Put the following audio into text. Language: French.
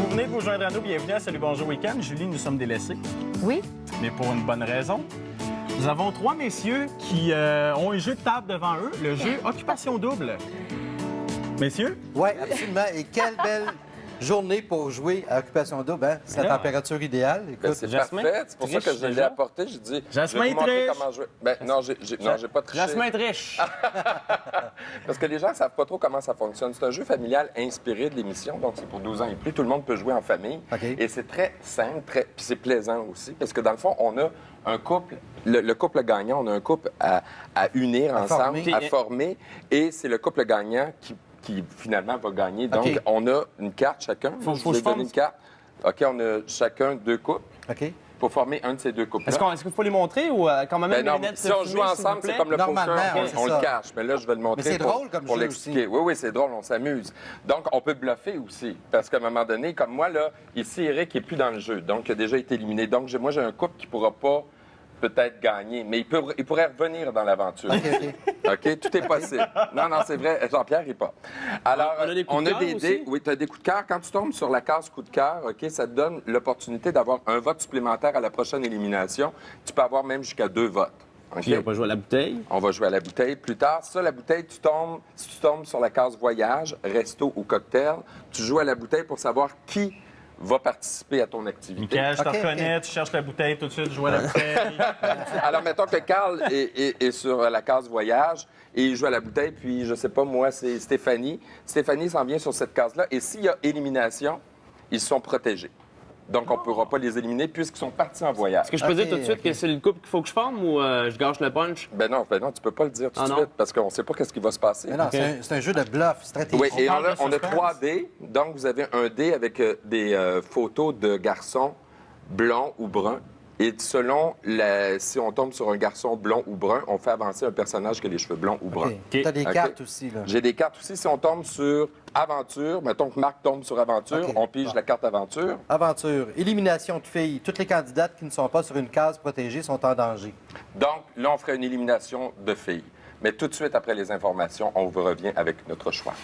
vous venez de vous joindre à nous, bienvenue à Salut Bonjour Week-end. Julie, nous sommes délaissés, Oui. mais pour une bonne raison. Nous avons trois messieurs qui ont un jeu de table devant eux, le jeu Occupation Double. Messieurs? Oui, absolument. Et quelle belle journée pour jouer à Occupation Double, hein? C'est la température idéale. Ben, Écoute, c'est Jasmin, parfait. C'est pour ça que triche je l'ai déjà? apporté. J'ai dit, Jasmin je vais vous montrer triche. comment jouer. Ben, non, j'ai pas triché. Jasmin est riche. Parce que les gens ne savent pas trop comment ça fonctionne. C'est un jeu familial inspiré de l'émission, donc c'est pour 12 ans et plus. Tout le monde peut jouer en famille. OK. Et c'est très simple, puis c'est plaisant aussi, parce que dans le fond, on a un couple, le couple gagnant, on a un couple à unir ensemble, former. à former, et c'est le couple gagnant qui finalement va gagner. Donc, OK. on a une carte chacun. Faut Je que vous je ai donné forme. une carte. OK, on a chacun deux couples OK. pour former un de ces deux couples. Est-ce qu'il faut les montrer ou quand même Ben non, les lunettes si on fumées, joue s'il vous ensemble, plaît? c'est comme le Normalement, poker, ouais, c'est on ça. le cache. Mais là, je vais le montrer Mais c'est pour, drôle comme pour jeu l'expliquer. Oui, oui, c'est drôle, on s'amuse. Donc, on peut bluffer aussi. Parce qu'à un moment donné, comme moi, là, ici, Eric n'est plus dans le jeu. Donc, il a déjà été éliminé. Donc, moi, j'ai un couple qui ne pourra pas peut-être gagner, mais il pourrait revenir dans l'aventure. OK. OK? Tout est possible. Non, non, c'est vrai. Jean-Pierre n'est pas. Alors, On a des coups de cœur des aussi? dés. Oui, tu as des coups de cœur. Quand tu tombes sur la case coup de cœur, OK, ça te donne l'opportunité d'avoir un vote supplémentaire à la prochaine élimination. Tu peux avoir même jusqu'à 2 votes. OK? Puis on va jouer à la bouteille. On va jouer à la bouteille plus tard. Ça, la bouteille, si tu tombes sur la case voyage, resto ou cocktail, tu joues à la bouteille pour savoir qui va participer à ton activité. Michael, je te OK, reconnais, tu cherches la bouteille tout de suite, je joue à la bouteille. Alors, mettons que Carl est sur la case voyage et il joue à la bouteille, puis je sais pas, moi, c'est Stéphanie. Stéphanie s'en vient sur cette case-là. Et s'il y a élimination, ils sont protégés. Donc, on ne pourra pas les éliminer puisqu'ils sont partis en voyage. Est-ce que je peux OK, dire tout de suite OK. que c'est le couple qu'il faut que je forme ou je gâche le punch? Ben non, tu peux pas le dire tout Ah de non? suite parce qu'on ne sait pas qu'est-ce qui va se passer. Mais non, OK. c'est un jeu de bluff, stratégique. Oui, et parle de on a suspense. 3 dés. Donc, vous avez un dé avec des photos de garçons blonds ou bruns. Et selon si on tombe sur un garçon blond ou brun, on fait avancer un personnage qui a les cheveux blonds ou bruns. OK. Tu as des OK. cartes aussi, là. J'ai des cartes aussi. Si on tombe sur aventure, mettons que Marc tombe sur aventure, OK. on pige la carte aventure. Aventure. Élimination de filles. Toutes les candidates qui ne sont pas sur une case protégée sont en danger. Donc, là, on ferait une élimination de filles. Mais tout de suite après les informations, on vous revient avec notre choix.